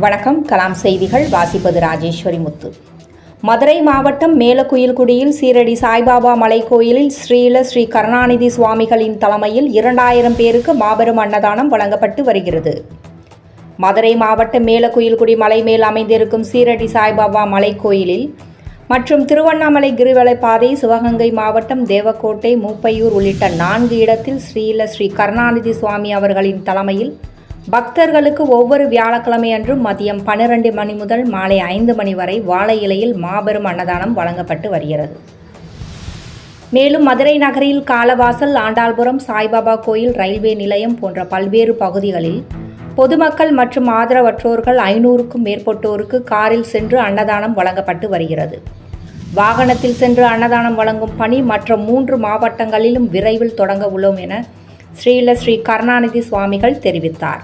வணக்கம். கலாம் செய்திகள் வாசிப்பது ராஜேஸ்வரி முத்து. மதுரை மாவட்டம் மேலக்குயில்குடியில் சீரடி சாய்பாபா மலைக்கோயிலில் ஸ்ரீ கருணாநிதி சுவாமிகளின் தலைமையில் 2000 பேருக்கு மாபெரும் அன்னதானம் வழங்கப்பட்டு வருகிறது. மதுரை மாவட்டம் மேலக்குயில்குடி மலை மேல் அமைந்திருக்கும் சீரடி சாய்பாபா மலைக்கோயிலில் மற்றும் திருவண்ணாமலை கிரிவலை பாதை, சிவகங்கை மாவட்டம் தேவக்கோட்டை, மூப்பையூர் உள்ளிட்ட 4 இடத்தில் ஸ்ரீ கருணாநிதி சுவாமி அவர்களின் தலைமையில் பக்தர்களுக்கு ஒவ்வொரு வியாழக்கிழமை அன்றும் மதியம் 12 மணி முதல் மாலை 5 மணி வரை வாழை இலையில் மாபெரும் அன்னதானம் வழங்கப்பட்டு வருகிறது. மேலும் மதுரை நகரில் காலவாசல், ஆண்டாள்புரம், சாய்பாபா கோயில், ரயில்வே நிலையம் போன்ற பல்வேறு பகுதிகளில் பொதுமக்கள் மற்றும் ஆதரவற்றோர்கள் 500க்கும் மேற்பட்டோருக்கு காரில் சென்று அன்னதானம் வழங்கப்பட்டு வருகிறது. வாகனத்தில் சென்று அன்னதானம் வழங்கும் பணி மற்ற 3 மாவட்டங்களிலும் விரைவில் தொடங்க உள்ளோம் என ஸ்ரீ கருணாநிதி சுவாமிகள் தெரிவித்தார்.